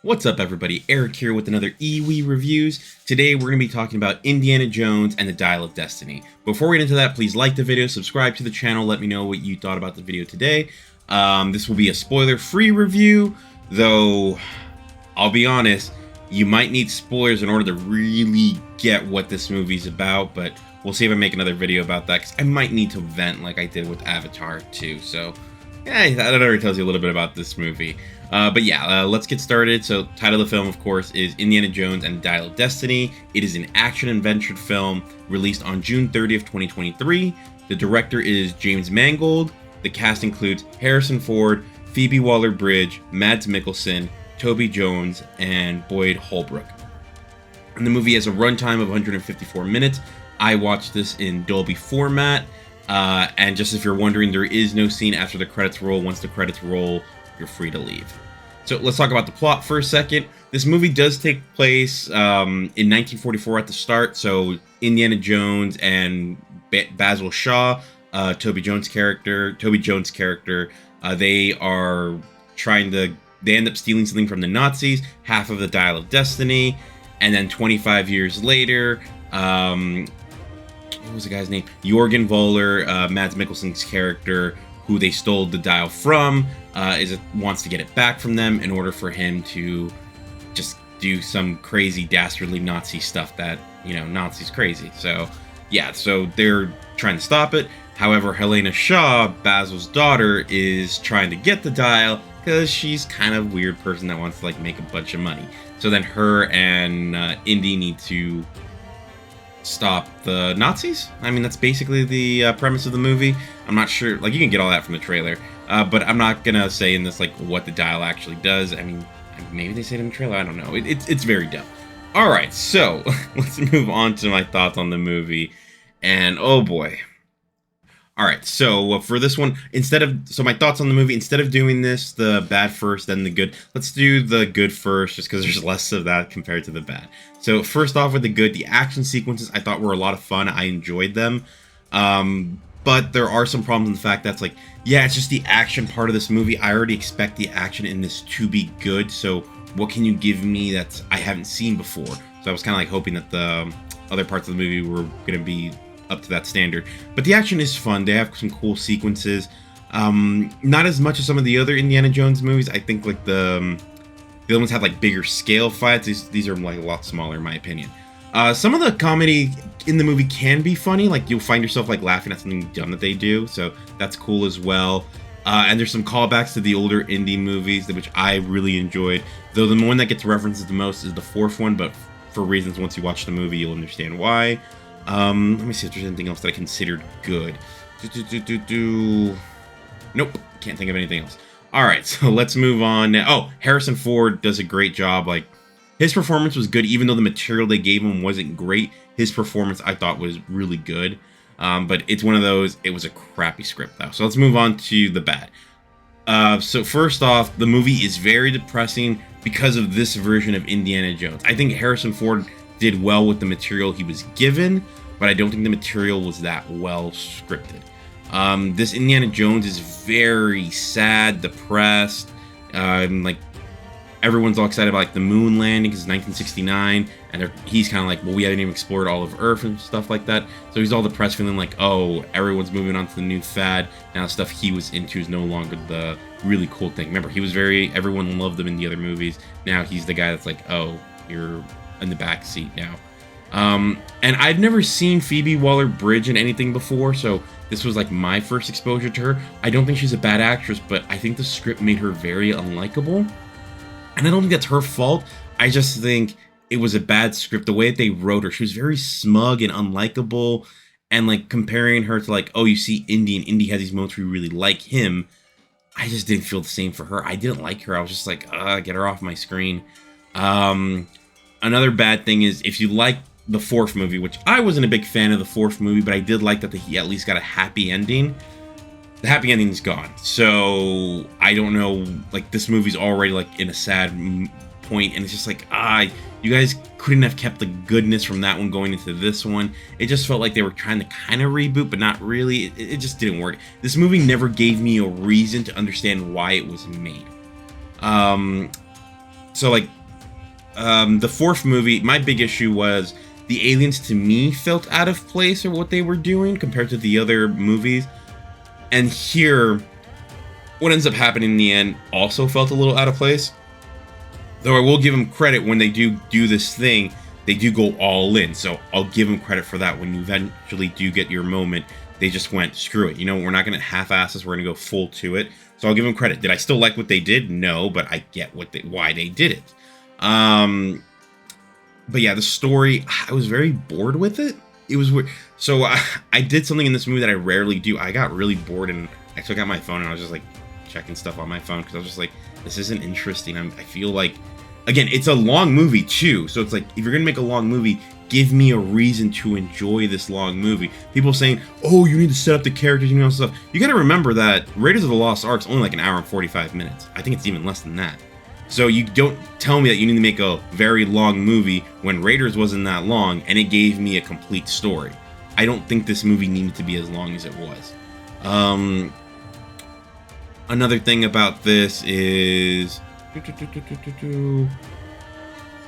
What's up, everybody? Eric here with another EWE Reviews. Today we're going to be talking about Indiana Jones and the Dial of Destiny. Before we get into that, please like the video, subscribe to the channel, let me know what you thought about the video today. This will be a spoiler-free review, though I'll be honest, you might need spoilers in order to really get what this movie's about, but we'll see if I make another video about that, because I might need to vent like I did with Avatar 2, so yeah, that already tells you a little bit about this movie. But yeah, let's get started. So, title of the film, of course, is Indiana Jones and the Dial of Destiny. It is an action-adventure film released on June 30th, 2023. The director is James Mangold. The cast includes Harrison Ford, Phoebe Waller-Bridge, Mads Mikkelsen, Toby Jones, and Boyd Holbrook. And the movie has a runtime of 154 minutes. I watched this in Dolby format. And just if you're wondering, there is no scene after the credits roll. Once the credits roll, you're free to leave. So let's talk about the plot for a second. This movie does take place in 1944 at the start. So Indiana Jones and Basil Shaw, Toby Jones' character, they are they end up stealing something from the Nazis, half of the Dial of Destiny, and then 25 years later, what was the guy's name? Jorgen Voller, Mads Mikkelsen's character, who they stole the dial from, wants to get it back from them in order for him to just do some crazy, dastardly Nazi stuff that, Nazis crazy. So, yeah, so they're trying to stop it. However, Helena Shaw, Basil's daughter, is trying to get the dial because she's kind of a weird person that wants to, make a bunch of money. So then her and Indy need to stop the Nazis. I mean, that's basically the premise of the movie. I'm not sure, you can get all that from the trailer, but I'm not gonna say in this what the dial actually does. I mean, maybe they say it in the trailer, I don't know. It's very dumb. Alright, so let's move on to my thoughts on the movie, and oh boy. Alright, so for this one, my thoughts on the movie, instead of doing this, the bad first, then the good, let's do the good first, just because there's less of that compared to the bad. So first off with the good, the action sequences I thought were a lot of fun. I enjoyed them. But there are some problems in the fact that's it's just the action part of this movie. I already expect the action in this to be good, so what can you give me that I haven't seen before? So I was kind of hoping that the other parts of the movie were going to be up to that standard. But the action is fun. They have some cool sequences. Not as much as some of the other Indiana Jones movies. I think the other ones have bigger scale fights. These are a lot smaller in my opinion. Some of the comedy in the movie can be funny. You'll find yourself laughing at something dumb that they do, so that's cool as well. And there's some callbacks to the older indie movies, which I really enjoyed. Though the one that gets references the most is the fourth one, but for reasons once you watch the movie, you'll understand why. Let me see if there's anything else that I considered good. Nope, can't think of anything else. Alright, so let's move on now. Oh, Harrison Ford does a great job. His performance was good, even though the material they gave him wasn't great. His performance, I thought, was really good. But it's one of those, it was a crappy script, though. So let's move on to the bad. So first off, the movie is very depressing because of this version of Indiana Jones. I think Harrison Ford did well with the material he was given, but I don't think the material was that well scripted. This Indiana Jones is very sad, depressed. Everyone's all excited about the moon landing because it's 1969, and he's kind of well, we haven't even explored all of Earth and stuff like that. So he's all depressed, feeling oh, everyone's moving on to the new fad. Now the stuff he was into is no longer the really cool thing. Remember, he was everyone loved him in the other movies. Now he's the guy that's oh, you're in the back seat now. And I'd never seen Phoebe Waller-Bridge in anything before, so this was my first exposure to her. I don't think she's a bad actress, but I think the script made her very unlikable. And I don't think that's her fault. I just think it was a bad script. The way that they wrote her, she was very smug and unlikable. And comparing her to oh, you see Indy, and Indy has these moments where you really like him. I just didn't feel the same for her. I didn't like her. I was just get her off my screen. Another bad thing is if you like the fourth movie, which I wasn't a big fan of the fourth movie, but I did like that he at least got a happy ending. The happy ending's gone, so I don't know, this movie's already in a sad point, and it's just you guys couldn't have kept the goodness from that one going into this one. It just felt like they were trying to kind of reboot, but not really. It just didn't work. This movie never gave me a reason to understand why it was made. So like the fourth movie, my big issue was the aliens to me felt out of place or what they were doing compared to the other movies. And here, what ends up happening in the end also felt a little out of place. Though I will give them credit when they do this thing, they do go all in. So I'll give them credit for that. When you eventually do get your moment, they just went, screw it. You know, we're not going to half-ass this. We're going to go full to it. So I'll give them credit. Did I still like what they did? No, but I get why they did it. But yeah, the story, I was very bored with it. It was weird. So I did something in this movie that I rarely do. I got really bored and I took out my phone and I was just like checking stuff on my phone because I was just like, this isn't interesting. I feel like, again, it's a long movie too. So it's like, if you're going to make a long movie, give me a reason to enjoy this long movie. People saying, oh, you need to set up the characters, you know, stuff. You got to remember that Raiders of the Lost Ark's only like an hour and 45 minutes. I think it's even less than that. So you don't tell me that you need to make a very long movie when Raiders wasn't that long and it gave me a complete story. I don't think this movie needed to be as long as it was. Another thing about this is...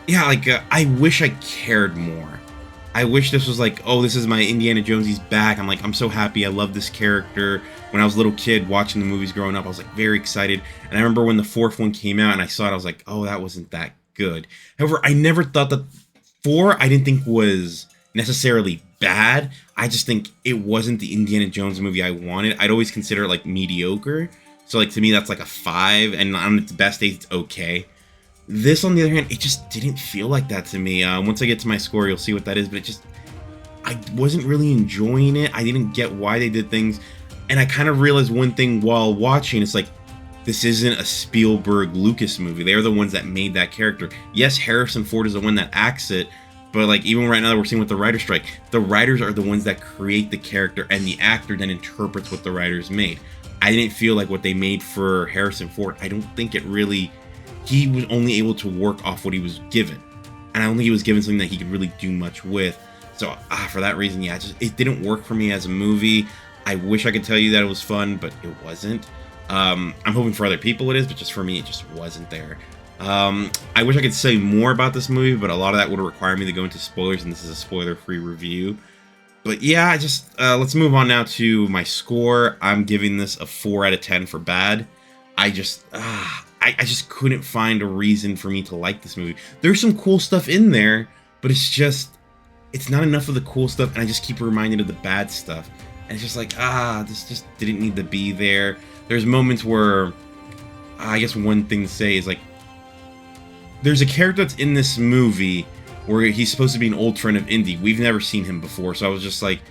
yeah, like, I wish I cared more. I wish this was like, oh, this is my Indiana Jones, he's back. I'm like, I'm so happy, I love this character. When I was a little kid watching the movies growing up, I was like very excited. And I remember when the fourth one came out and I saw it, I was like, oh, that wasn't that good. However, I never thought that 4, I didn't think was necessarily bad. I just think it wasn't the Indiana Jones movie I wanted. I'd always consider it like mediocre. So like to me, that's like a 5, and on its best days, it's okay. This, on the other hand, it just didn't feel like that to me. Once I get to my score, you'll see what that is, but I wasn't really enjoying it. I didn't get why they did things, and I kind of realized one thing while watching. It's like, this isn't a Spielberg-Lucas movie. They're the ones that made that character. Yes, Harrison Ford is the one that acts it, but like even right now that we're seeing with the writer's strike, the writers are the ones that create the character, and the actor then interprets what the writers made. I didn't feel like what they made for Harrison Ford, I don't think it really... He was only able to work off what he was given. And I don't think he was given something that he could really do much with. So, for that reason, yeah, it didn't work for me as a movie. I wish I could tell you that it was fun, but it wasn't. I'm hoping for other people it is, but just for me, it just wasn't there. I wish I could say more about this movie, but a lot of that would require me to go into spoilers, and this is a spoiler-free review. But yeah, let's move on now to my score. I'm giving this a 4 out of 10 for bad. I just couldn't find a reason for me to like this movie. There's some cool stuff in there, but it's not enough of the cool stuff, and I just keep reminded of the bad stuff. And it's just like, this just didn't need to be there. There's moments where, I guess one thing to say is like, there's a character that's in this movie where he's supposed to be an old friend of Indy. We've never seen him before, so I was just like,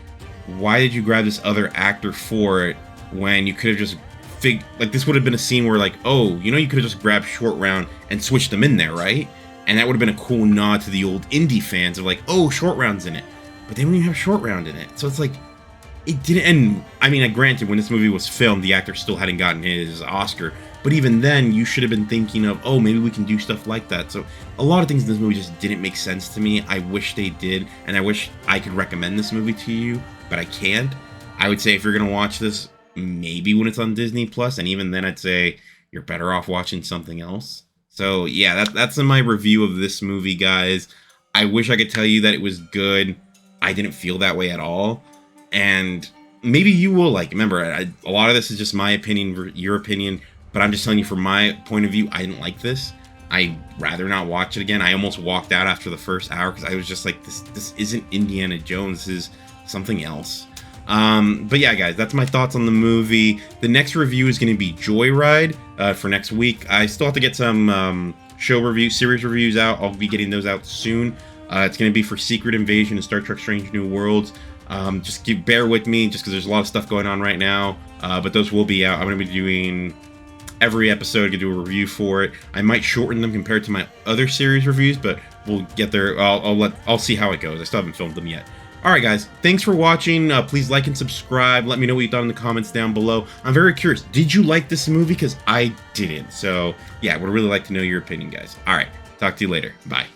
why did you grab this other actor for it when you could have just like, this would have been a scene where like, oh, you know, you could have just grabbed Short Round and switched them in there, right? And that would have been a cool nod to the old Indy fans of like, oh, Short Round's in it. But they don't even have Short Round in it. So it's like, it didn't, and I mean, granted, when this movie was filmed, the actor still hadn't gotten his Oscar. But even then, you should have been thinking of, oh, maybe we can do stuff like that. So a lot of things in this movie just didn't make sense to me. I wish they did, and I wish I could recommend this movie to you, but I can't. I would say if you're going to watch this, maybe when it's on Disney Plus, and even then I'd say you're better off watching something else. So yeah, that's in my review of this movie, guys. I wish I could tell you that it was good. I didn't feel that way at all. And maybe you will like, remember, a lot of this is just my opinion, your opinion, but I'm just telling you from my point of view, I didn't like this. I'd rather not watch it again. I almost walked out after the first hour because I was just like, this isn't Indiana Jones, this is something else. But yeah, guys, that's my thoughts on the movie. The next review is going to be Joyride for next week. I still have to get some series reviews out. I'll be getting those out soon. It's going to be for Secret Invasion and Star Trek Strange New Worlds. Bear with me just because there's a lot of stuff going on right now. But those will be out. I'm going to be doing every episode, to do a review for it. I might shorten them compared to my other series reviews, but we'll get there. I'll see how it goes. I still haven't filmed them yet. Alright guys, thanks for watching. Please like and subscribe. Let me know what you thought in the comments down below. I'm very curious, did you like this movie? Because I didn't. So yeah, I would really like to know your opinion, guys. Alright, talk to you later. Bye.